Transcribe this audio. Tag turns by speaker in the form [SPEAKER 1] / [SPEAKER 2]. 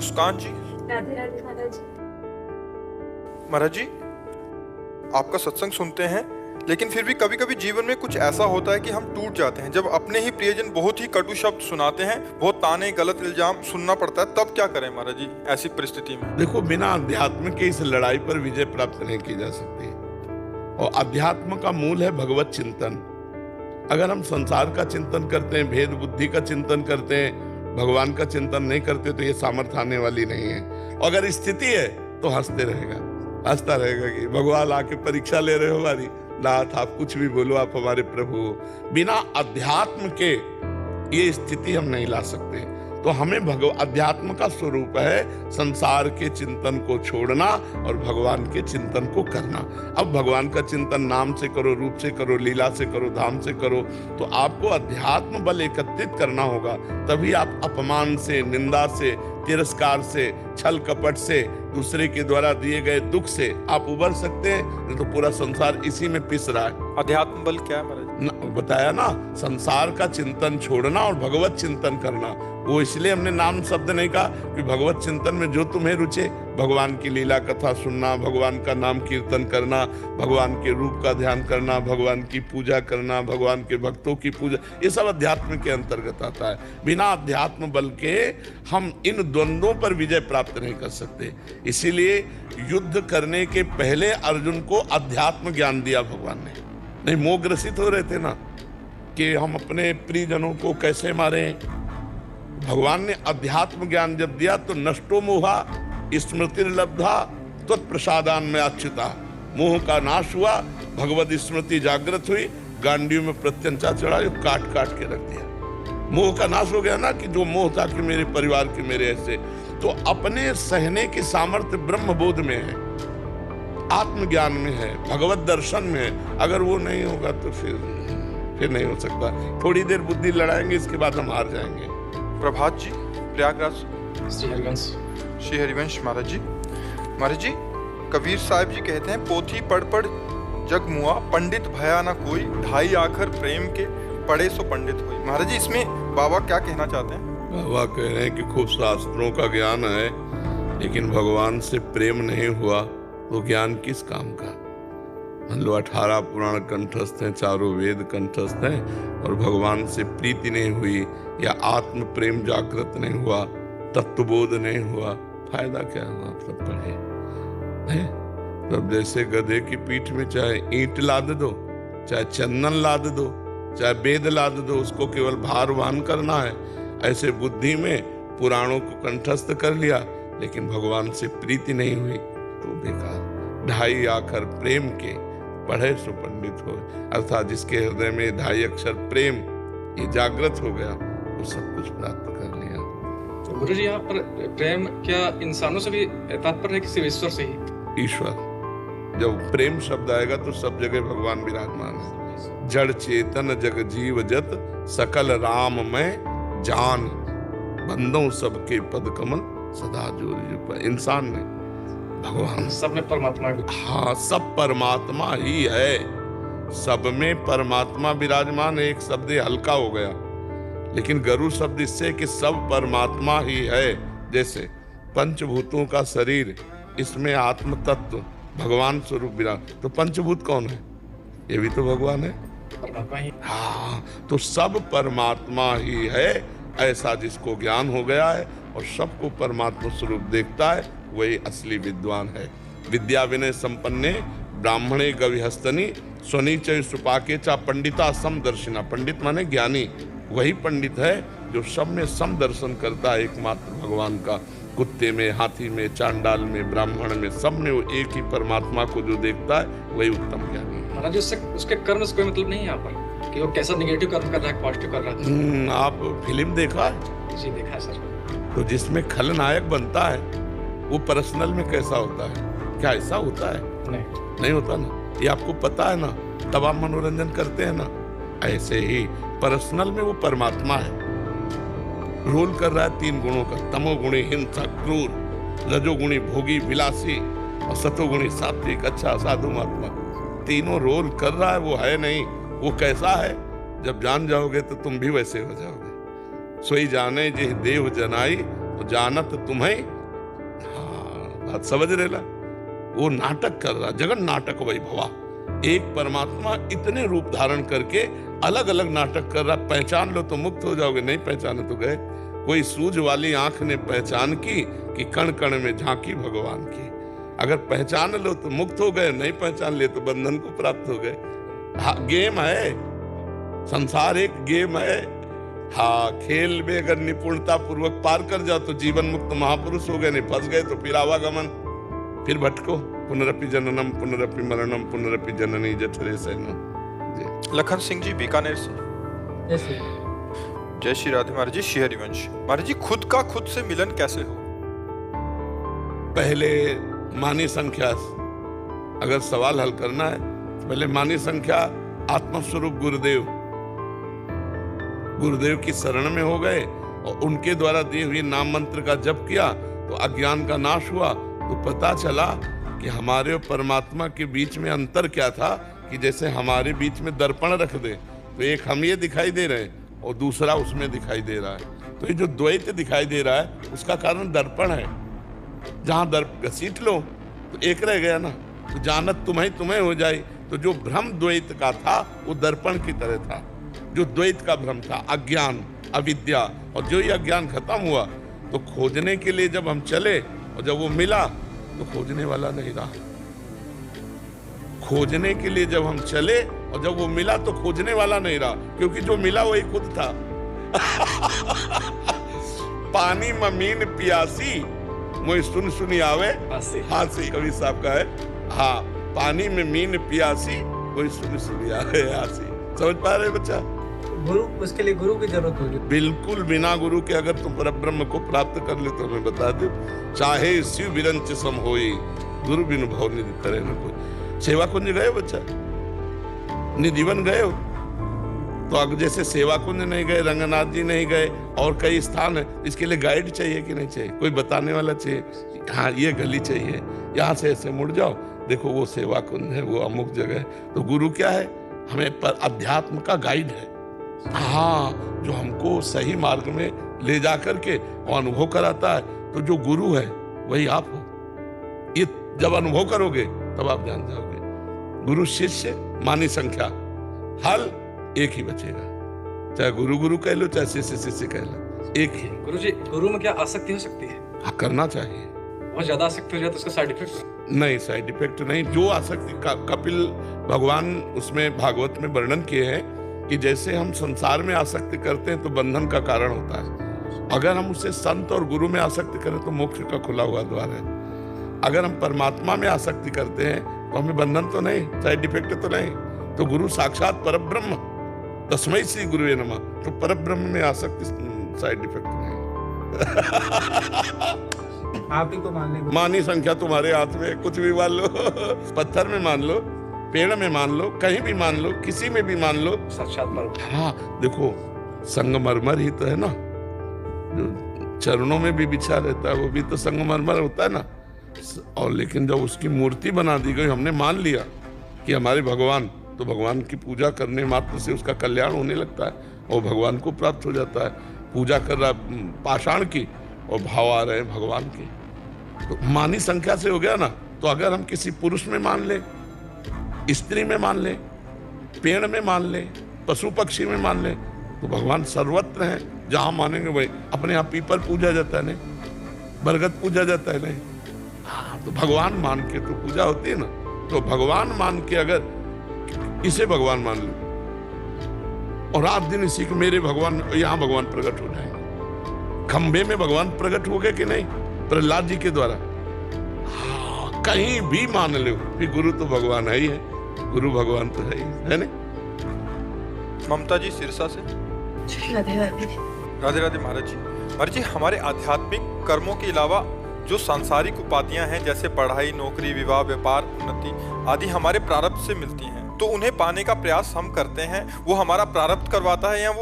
[SPEAKER 1] मुस्कान जी।
[SPEAKER 2] राधे राधे महाराज।
[SPEAKER 1] महाराज जी, आपका सत्संग सुनते हैं, लेकिन फिर भी कभी कभी जीवन में कुछ ऐसा होता है कि हम टूट जाते हैं। जब अपने ही प्रियजन बहुत ही कटु शब्द सुनाते हैं, बहुत ताने, गलत इल्जाम सुनना पड़ता है, तब क्या करें महाराज जी ऐसी परिस्थिति में?
[SPEAKER 3] देखो, बिना अध्यात्म के इस लड़ाई पर विजय प्राप्त नहीं की जा सकती। और अध्यात्म का मूल है भगवत चिंतन। अगर हम संसार का चिंतन करते हैं, भेद बुद्धि का चिंतन करते हैं, भगवान का चिंतन नहीं करते, तो ये सामर्थ्य आने वाली नहीं है। अगर स्थिति है तो हंसता रहेगा कि भगवान आके परीक्षा ले रहे हो हमारी। नाथ, आप कुछ भी बोलो, आप हमारे प्रभु हो। बिना अध्यात्म के ये स्थिति हम नहीं ला सकते। तो हमें अध्यात्म का स्वरूप है संसार के चिंतन को छोड़ना और भगवान के चिंतन को करना। अब भगवान का चिंतन नाम से करो, रूप से करो, लीला से करो, धाम से करो, तो आपको अध्यात्म बल एकत्रित करना होगा। तभी आप अपमान से, निंदा से, तिरस्कार से, छल कपट से, दूसरे के द्वारा दिए गए दुख से आप उबर सकते हैं। नहीं तो पूरा संसार इसी में पिस रहा है।
[SPEAKER 1] अध्यात्म बल क्या है महाराज?
[SPEAKER 3] बताया ना, संसार का चिंतन छोड़ना और भगवत चिंतन करना। वो इसलिए हमने नाम शब्द नहीं कहा कि भगवत चिंतन में जो तुम्हें रुचे, भगवान की लीला कथा सुनना, भगवान का नाम कीर्तन करना, भगवान के रूप का ध्यान करना, भगवान की पूजा करना, भगवान के भक्तों की पूजा, ये सब अध्यात्म के अंतर्गत आता है। बिना अध्यात्म बल के हम इन द्वंद्वों पर विजय प्राप्त नहीं कर सकते। इसीलिए युद्ध करने के पहले अर्जुन को अध्यात्म ज्ञान दिया भगवान ने। नहीं, मोह ग्रसित हो रहे थे ना कि हम अपने प्रियजनों को कैसे मारें। भगवान ने अध्यात्म ज्ञान जब दिया तो नष्टो मोहा स्मृति लब्धा तत्प्रसादान में अच्युता। मोह का नाश हुआ, भगवत स्मृति जागृत हुई, गांडियों में प्रत्यंचा चढ़ाई, काट काट के रख दिया। मोह का नाश हो गया ना, कि जो मोह था कि मेरे परिवार के मेरे ऐसे। तो अपने सहने की सामर्थ्य ब्रह्म बोध में है, आत्मज्ञान में है, भगवत दर्शन में है। अगर वो नहीं होगा तो फिर नहीं हो सकता। थोड़ी देर बुद्धि लड़ाएंगे, इसके बाद हम हार जाएंगे।
[SPEAKER 1] प्रभात जी, प्रयागराज।
[SPEAKER 4] श्री
[SPEAKER 1] हरिवंश महाराज जी। महाराज जी, कबीर साहब जी कहते हैं, पोथी पढ़ पढ़ जग मुआ, पंडित भया ना कोई, ढाई आखर प्रेम के पढ़े सो पंडित हुई। महाराज जी, इसमें बाबा क्या कहना चाहते हैं?
[SPEAKER 3] बाबा कह रहे हैं कि खूब शास्त्रों का ज्ञान है, लेकिन भगवान से प्रेम नहीं हुआ तो ज्ञान किस काम का। मान लो 18 पुराण कंठस्थ हैं, चारों वेद कंठस्थ हैं, और भगवान से प्रीति नहीं हुई या आत्म प्रेम जागृत नहीं हुआ, तत्वबोध नहीं हुआ, फायदा क्या हुआ? आप सब पढ़े हैं। तब जैसे गधे की पीठ में चाहे ईंट लाद दो, चाहे चंदन लाद दो, चाहे वेद लाद दो, उसको केवल भार वहन करना है। ऐसे बुद्धि में पुराणों को कंठस्थ कर लिया, लेकिन भगवान से प्रीति नहीं हुई तो बेकार। ढाई आखर प्रेम के पढ़े सो पंडित हो, अर्थात जिसके हृदय में ढाई अक्षर प्रेम ये जागृत हो गया, वो सब कुछ प्राप्त कर लिया।
[SPEAKER 4] तो गुरु जी, यहाँ पर प्रेम क्या इंसानों से भी तात्पर्य है कि सिर्फ ईश्वर से ही?
[SPEAKER 3] ईश्वर, जब प्रेम शब्द आएगा तो सब जगह भगवान विराजमान है। जड़ चेतन जग जीव जत, सकल राम में जान, बंदों सबके पद कमल सदा जोर। इंसान में भगवान,
[SPEAKER 4] सब में परमात्मा है।
[SPEAKER 3] हाँ, सब परमात्मा ही है, सब में परमात्मा विराजमान है। एक शब्द हल्का हो गया, लेकिन गरु शब्द इससे कि सब परमात्मा ही है। जैसे पंचभूतों का शरीर, इसमें आत्म तत्व भगवान स्वरूप विराज, तो पंचभूत कौन है? ये भी तो भगवान है,
[SPEAKER 4] परमात्मा ही।
[SPEAKER 3] हाँ, तो सब परमात्मा ही है। ऐसा जिसको ज्ञान हो गया है और सबको परमात्मा स्वरूप देखता है, वही असली विद्वान है। विद्या विनय संपन्ने ब्राह्मणे गविहस्तनी, स्वनीचय सुपाके चा पंडिता समदर्शिना। पंडित माने ज्ञानी, वही पंडित है जो सब में समदर्शन करता है एकमात्र भगवान का। कुत्ते में, हाथी में, चांडाल में, ब्राह्मण में, सब में वो एक ही परमात्मा को जो देखता है, वही उत्तम ज्ञानी है।
[SPEAKER 4] महाराज, उसके कर्म से कोई मतलब नहीं है यहाँ पर कि वो कैसा निगेटिव कर्म कर रहा है, पॉजिटिव कर रहा है।
[SPEAKER 3] आप फिल्म देखा है?
[SPEAKER 4] जी देखा है सर।
[SPEAKER 3] तो जिसमें खलनायक बनता है वो पर्सनल में कैसा होता है? क्या ऐसा होता है? नहीं होता ना। ये आपको पता है ना, तब आप मनोरंजन करते हैं ना। ऐसे ही पर्सनल में वो परमात्मा है, रोल कर रहा है 3 गुणों का, तमोगुणी हिंसक क्रूर, रजोगुणी भोगी विलासी, और सतोगुणी सात्विक अच्छा साधु महात्मा। तीनों रोल कर रहा है, वो है नहीं। वो कैसा है, जब जान जाओगे तो तुम भी वैसे हो जाओगे। सोई जाने जे देव जनाई, तो जानत तुम्हें। हाँ, बात समझ रहे ला। वो नाटक कर रहा, जगन नाटक वही भवा। एक परमात्मा इतने रूप धारण करके अलग अलग नाटक कर रहा। पहचान लो तो मुक्त हो जाओगे, नहीं पहचाने तो गए। कोई सूझ वाली आंख ने पहचान की कि कण कण में झांकी भगवान की। अगर पहचान लो तो मुक्त हो गए, नहीं पहचान ले तो बंधन को प्राप्त हो गए। हाँ, गेम है, संसार एक गेम है। हाँ, खेल में अगर निपुणता पूर्वक पार कर जाओ तो जीवन मुक्त महापुरुष हो गए, नहीं फंस गए तो फिर आवागमन, फिर भटको। पुनरपि जननम पुनरपि मरणम पुनरपि जननी जठरे सैनम।
[SPEAKER 1] लखन सिंह जी बीकानेर से। जय श्री राधे महाराज जी। श्री हरिवंश महाराज जी, खुद का खुद से मिलन कैसे हो?
[SPEAKER 3] पहले मानी संख्या, अगर सवाल हल करना है तो पहले मानी संख्या आत्मस्वरूप गुरुदेव, गुरुदेव की शरण में हो गए और उनके द्वारा दिए हुए नाम मंत्र का जप किया तो अज्ञान का नाश हुआ। तो पता चला कि हमारे और परमात्मा के बीच में अंतर क्या था, कि जैसे हमारे बीच में दर्पण रख दे तो एक हम ये दिखाई दे रहे हैं और दूसरा उसमें दिखाई दे रहा है। तो ये जो द्वैत दिखाई दे रहा है उसका कारण दर्पण है। जहां दर्प घसीट लो तो एक रह गया ना। तो जानत तुम्हें तुम्हें हो जाए। तो जो भ्रम द्वैत का था वो दर्पण की तरह था। जो द्वैत का भ्रम था, अज्ञान, अविद्या, और जो ये अज्ञान खत्म हुआ तो खोजने के लिए जब हम चले और जब वो मिला तो खोजने वाला नहीं रहा। खोजने के लिए जब हम चले और जब वो मिला तो खोजने वाला नहीं रहा, क्योंकि जो मिला वही खुद था। पानी में मीन पियासी मोई सुन सुनी आवे हासी, कवि साहब का है। हाँ, पानी में मीन पियासी वही सुन सुनी आवे हासी। समझ पा रहे बच्चा?
[SPEAKER 2] गुरु, उसके लिए गुरु की जरूरत होगी।
[SPEAKER 3] बिल्कुल, बिना गुरु के अगर तुम परब्रह्म को प्राप्त कर ले तो हमें बता दो। चाहे शिव विरंच सम होई, गुरु बिनु भव निधि करे न कोई। सेवा कुंज गए बच्चा? निधिवन गए हो? तो अगर जैसे सेवा कुंज नहीं गए, रंगनाथ जी नहीं गए, और कई स्थान है, इसके लिए गाइड चाहिए कि नहीं चाहिए? कोई बताने वाला चाहिए। हाँ, ये गली चाहिए, यहाँ से ऐसे मुड़ जाओ, देखो वो सेवा कुंज है, वो अमुक जगह है। तो गुरु क्या है? हमें पर अध्यात्म का गाइड है। हाँ, जो हमको सही मार्ग में ले जा करके वो अनुभव कराता है। तो जो गुरु है वही आप हो। ये जब अनुभव करोगे तब आप जान जाओगे। गुरु शिष्य मानी संख्या, हल एक ही बचेगा। चाहे गुरु गुरु कह लो, चाहे शिष्य शिष्य कह लो, एक ही।
[SPEAKER 4] गुरु जी, गुरु में क्या आसक्ति हो सकती है?
[SPEAKER 3] हाँ, करना चाहिए।
[SPEAKER 4] बहुत ज्यादा आसक्ति हो जाए तो उसका साइड इफेक्ट?
[SPEAKER 3] नहीं, साइड इफेक्ट नहीं। जो आसक्ति कपिल भगवान उसमें भागवत में वर्णन किए हैं कि जैसे हम संसार में आसक्ति करते हैं तो बंधन का कारण होता है। अगर हम उसे संत और गुरु में आसक्ति करें तो मोक्ष का खुला हुआ द्वार है। अगर हम परमात्मा में आसक्ति करते हैं तो हमें बंधन तो नहीं, साइड इफेक्ट तो नहीं। तो गुरु साक्षात परब्रह्म, तस्मै श्री गुरुवे नमः। तो परब्रह्म में आसक्ति साइड इफेक्ट नहीं।
[SPEAKER 2] आप ही को मान ले।
[SPEAKER 3] मानी संख्या तुम्हारे हाथ में, कुछ भी मान लो। पत्थर में मान लो, पेड़ में मान लो, कहीं भी मान लो, किसी में भी मान लो,
[SPEAKER 4] साक्षात परब्रह्म।
[SPEAKER 3] हाँ, देखो संगमरमर ही तो है ना, जो चरणों में भी बिछा रहता है वो भी तो संगमरमर होता है ना। और लेकिन जब उसकी मूर्ति बना दी गई, हमने मान लिया कि हमारे भगवान, तो भगवान की पूजा करने मात्र से उसका कल्याण होने लगता है और भगवान को प्राप्त हो जाता है। पूजा कर रहा पाषाण की और भाव आ रहे हैं भगवान के। तो मानी संख्या से हो गया ना। तो अगर हम किसी पुरुष में मान ले, स्त्री में मान ले, पेड़ में मान ले, पशु पक्षी में मान ले, तो भगवान सर्वत्र हैं। जहां मानेंगे वही। अपने यहाँ पीपल पूजा जाता है नहीं, बरगद पूजा जाता है नहीं। हाँ, तो भगवान मान के तो पूजा होती है ना। तो भगवान मान के अगर इसे भगवान मान लो और रात दिन इसी के मेरे भगवान, यहाँ भगवान प्रकट हो जाएंगे। खंबे में भगवान प्रकट हो गए कि नहीं? प्रहलाद जी के द्वारा। हाँ, कहीं भी मान लो, फिर गुरु तो भगवान है ही है। गुरु भगवान तो है ही है ना।
[SPEAKER 1] ममता जी सिरसा से।
[SPEAKER 5] राधे राधे।
[SPEAKER 1] राधे राधे महाराज जी। महाराज जी, हमारे आध्यात्मिक कर्मों के अलावा जो सांसारिक उपाधियां हैं, जैसे पढ़ाई, नौकरी, विवाह, व्यापार, उन्नति आदि हमारे प्रारब्ध से मिलती हैं, तो उन्हें पाने का प्रयास हम करते हैं। वो हमारा प्रारब्ध करवाता है या वो